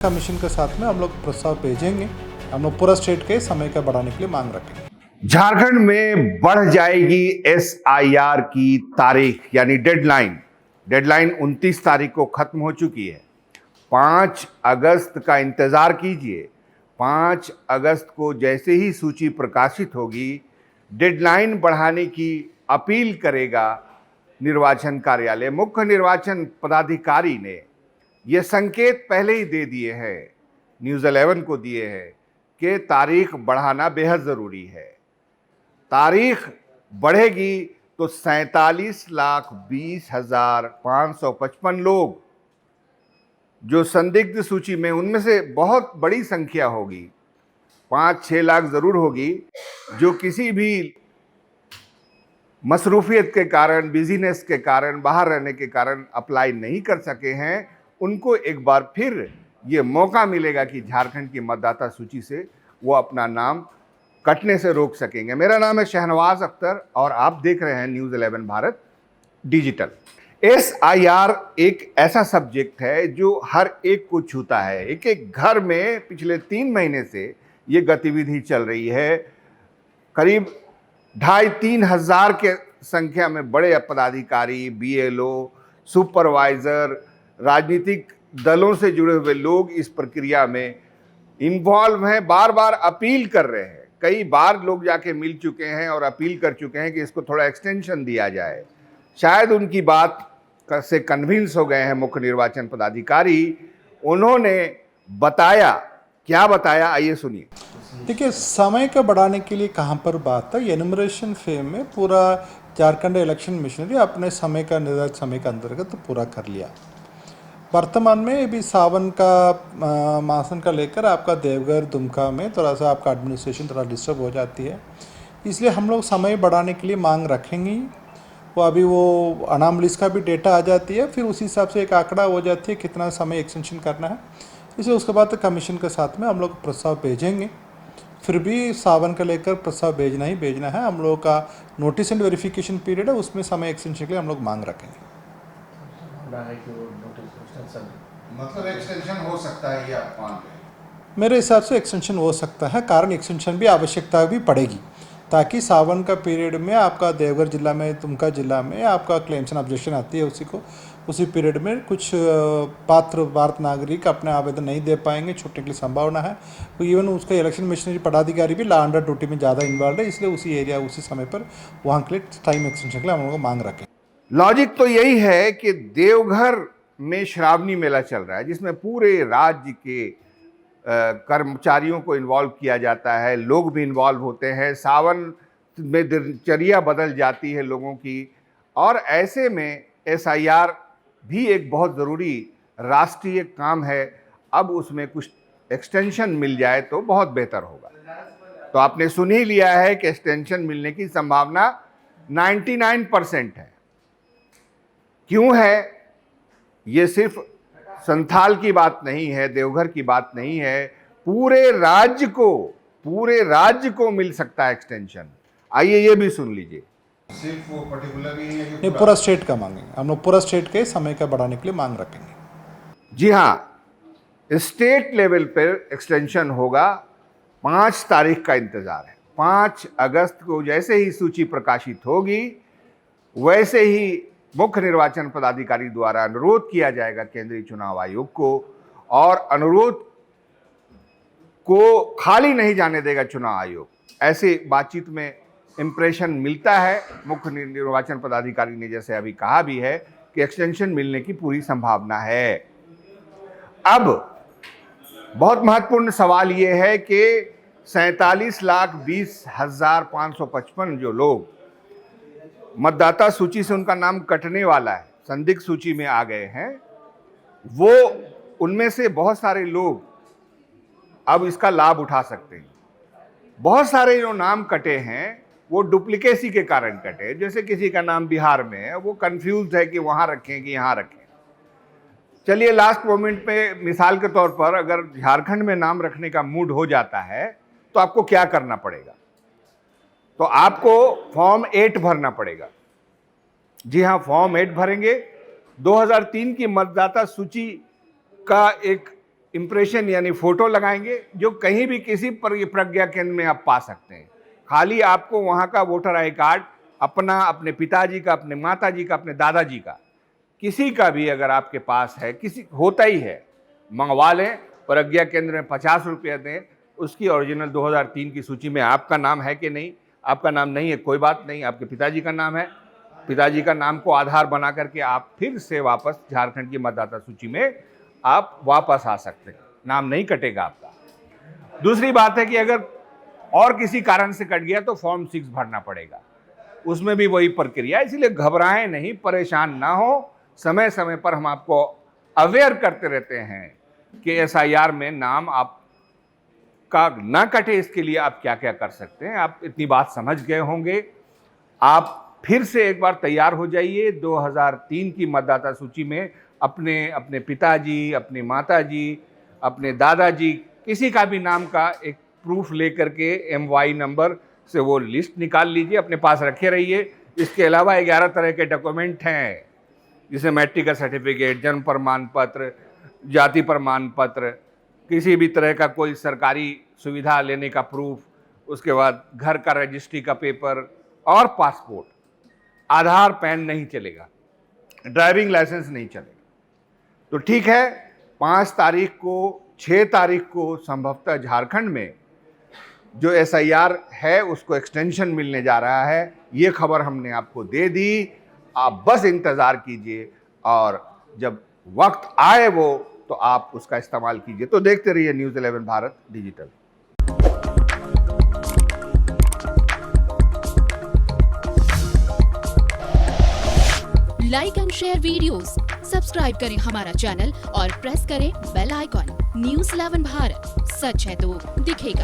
Commission के साथ में हम लोग प्रस्ताव भेजेंगे। हम लोग पूरा स्टेट के समय का बढ़ाने के लिए मांग रखेंगे। झारखंड में बढ़ जाएगी एसआईआर की तारीख यानी डेडलाइन 29 तारीख को खत्म हो चुकी है। 5 अगस्त का इंतजार कीजिए। 5 अगस्त को जैसे ही सूची प्रकाशित होगी, डेडलाइन बढ़ाने की अपील करेगा निर्वाचन कार्यालय। मुख्य निर्वाचन पदाधिकारी ने ये संकेत पहले ही दे दिए हैं, न्यूज़ 11 को दिए हैं कि तारीख बढ़ाना बेहद ज़रूरी है। तारीख बढ़ेगी तो 47,20,555 लोग जो संदिग्ध सूची में, उनमें से बहुत बड़ी संख्या होगी, 5-6 लाख ज़रूर होगी, जो किसी भी मसरूफियत के कारण, बिजीनेस के कारण, बाहर रहने के कारण अप्लाई नहीं कर सके हैं। उनको एक बार फिर ये मौका मिलेगा कि झारखंड की मतदाता सूची से वो अपना नाम कटने से रोक सकेंगे। मेरा नाम है शहनवाज अख्तर और आप देख रहे हैं न्यूज़ 11 भारत डिजिटल। एसआईआर एक ऐसा सब्जेक्ट है जो हर एक को छूता है। एक एक घर में पिछले 3 महीने से ये गतिविधि चल रही है। करीब 2,500-3 हज़ार के संख्या में बड़े पदाधिकारी, बीएलओ, सुपरवाइजर, राजनीतिक दलों से जुड़े हुए लोग इस प्रक्रिया में इन्वॉल्व हैं। बार बार अपील कर रहे हैं। कई बार लोग जाके मिल चुके हैं और अपील कर चुके हैं कि इसको थोड़ा एक्सटेंशन दिया जाए। शायद उनकी बात से कन्विंस हो गए हैं मुख्य निर्वाचन पदाधिकारी। उन्होंने बताया, क्या बताया, आइए सुनिए। देखिए, समय का बढ़ाने के लिए कहाँ पर बात है, एनुमरेशन फेज में पूरा झारखंड इलेक्शन मिशनरी अपने समय का निर्धारित समय के अंतर्गत पूरा कर लिया। वर्तमान में अभी सावन का मासन का लेकर आपका देवघर, दुमका में थोड़ा सा आपका एडमिनिस्ट्रेशन थोड़ा डिस्टर्ब हो जाती है, इसलिए हम लोग समय बढ़ाने के लिए मांग रखेंगे। वो अभी वो अनामलिस का भी डेटा आ जाती है, फिर उसी हिसाब से एक आंकड़ा हो जाती है कितना समय एक्सटेंशन करना है। इसलिए उसके बाद कमीशन के साथ में हम लोग प्रस्ताव भेजेंगे। फिर भी सावन का लेकर प्रस्ताव भेजना ही भेजना है। हम लोगों का नोटिस एंड वेरिफिकेशन पीरियड है, उसमें समय एक्सटेंशन के लिए हम लोग मांग रखेंगे। मतलब एक्सटेंशन हो सकता है, ये आप मान रहे हैं? मेरे हिसाब से एक्सटेंशन हो सकता है, कारण एक्सटेंशन भी आवश्यकता भी पड़ेगी, ताकि सावन का पीरियड में आपका देवघर जिला में, दुमका जिला में आपका क्लेम्स एंड ऑब्जेक्शन आती है, उसी पीरियड में कुछ पात्र भारत नागरिक अपने आवेदन नहीं दे पाएंगे, छूटने की संभावना है। तो इवन उसका इलेक्शन मिशनरी पदाधिकारी भी लॉ अंडर ड्यूटी में ज़्यादा इन्वॉल्व है, इसलिए उसी एरिया उसी समय पर वहाँ के लिए टाइम एक्सटेंशन के लिए हम लोग मांग रखें। लॉजिक तो यही है कि देवघर में श्रावणी मेला चल रहा है, जिसमें पूरे राज्य के कर्मचारियों को इन्वॉल्व किया जाता है, लोग भी इन्वॉल्व होते हैं। सावन में दिनचर्या बदल जाती है लोगों की, और ऐसे में एसआईआर भी एक बहुत ज़रूरी राष्ट्रीय काम है। अब उसमें कुछ एक्सटेंशन मिल जाए तो बहुत बेहतर होगा। तो आपने सुन ही लिया है कि एक्सटेंशन मिलने की संभावना 99% है। क्यों है? ये सिर्फ संथाल की बात नहीं है, देवघर की बात नहीं है, पूरे राज्य को मिल सकता है एक्सटेंशन। आइए ये भी सुन लीजिए। सिर्फ वो पर्टिकुलर ही है कि ये पूरा स्टेट का मांगेंगे। हम लोग पूरा स्टेट के समय का बढ़ाने के लिए मांग रखेंगे। जी हाँ, स्टेट लेवल पर एक्सटेंशन होगा। 5 तारीख का इंतजार है। 5 अगस्त को जैसे ही सूची प्रकाशित होगी, वैसे ही मुख्य निर्वाचन पदाधिकारी द्वारा अनुरोध किया जाएगा केंद्रीय चुनाव आयोग को, और अनुरोध को खाली नहीं जाने देगा चुनाव आयोग। ऐसे बातचीत में इंप्रेशन मिलता है। मुख्य निर्वाचन पदाधिकारी ने जैसे अभी कहा भी है कि एक्सटेंशन मिलने की पूरी संभावना है। अब बहुत महत्वपूर्ण सवाल ये है कि 47,20,555 जो लोग मतदाता सूची से उनका नाम कटने वाला है, संदिग्ध सूची में आ गए हैं, वो उनमें से बहुत सारे लोग अब इसका लाभ उठा सकते हैं। बहुत सारे जो नाम कटे हैं वो डुप्लीकेसी के कारण कटे। जैसे किसी का नाम बिहार में है, वो कंफ्यूज है कि वहां रखें कि यहां रखें। चलिए, लास्ट मोमेंट पे मिसाल के तौर पर अगर झारखंड में नाम रखने का मूड हो जाता है तो आपको क्या करना पड़ेगा? तो आपको फॉर्म 8 भरना पड़ेगा। जी हाँ, फॉर्म 8 भरेंगे। 2003 की मतदाता सूची का एक इम्प्रेशन यानी फोटो लगाएंगे जो कहीं भी किसी पर प्रज्ञा केंद्र में आप पा सकते हैं। खाली आपको वहाँ का वोटर आई कार्ड अपना, अपने पिताजी का, अपने माताजी का, अपने दादाजी का, किसी का भी अगर आपके पास है, किसी होता ही है, मंगवा लें। प्रज्ञा केंद्र में 50 रुपये दें, उसकी ओरिजिनल 2003 की सूची में आपका नाम है कि नहीं। आपका नाम नहीं है कोई बात नहीं, आपके पिताजी का नाम है, पिताजी का नाम को आधार बना करके आप फिर से वापस झारखंड की मतदाता सूची में आप वापस आ सकते हैं, नाम नहीं कटेगा आपका। दूसरी बात है कि अगर और किसी कारण से कट गया तो फॉर्म 6 भरना पड़ेगा, उसमें भी वही प्रक्रिया। इसलिए घबराएं नहीं, परेशान ना हो। समय समय पर हम आपको अवेयर करते रहते हैं कि SIR में नाम आपका ना कटे, इसके लिए आप क्या क्या कर सकते हैं। आप इतनी बात समझ गए होंगे। आप फिर से एक बार तैयार हो जाइए। 2003 की मतदाता सूची में अपने पिताजी, अपनी माताजी, अपने दादाजी, किसी का भी नाम का एक प्रूफ लेकर के MY नंबर से वो लिस्ट निकाल लीजिए, अपने पास रखे रहिए। इसके अलावा 11 तरह के डॉक्यूमेंट हैं, जैसे मैट्रिक का सर्टिफिकेट, जन्म प्रमाण पत्र, जाति प्रमाण पत्र, किसी भी तरह का कोई सरकारी सुविधा लेने का प्रूफ, उसके बाद घर का रजिस्ट्री का पेपर और पासपोर्ट। आधार, पैन नहीं चलेगा, ड्राइविंग लाइसेंस नहीं चलेगा। तो ठीक है, 5 तारीख को, 6 तारीख को संभवतः झारखंड में जो SIR है उसको एक्सटेंशन मिलने जा रहा है। ये खबर हमने आपको दे दी, आप बस इंतज़ार कीजिए और जब वक्त आए वो तो आप उसका इस्तेमाल कीजिए। तो देखते रहिए news 11 Bharat digital. Like and share videos, subscribe करें हमारा चैनल और प्रेस करें बेल आइकॉन। न्यूज़ 11 भारत, सच है तो दिखेगा।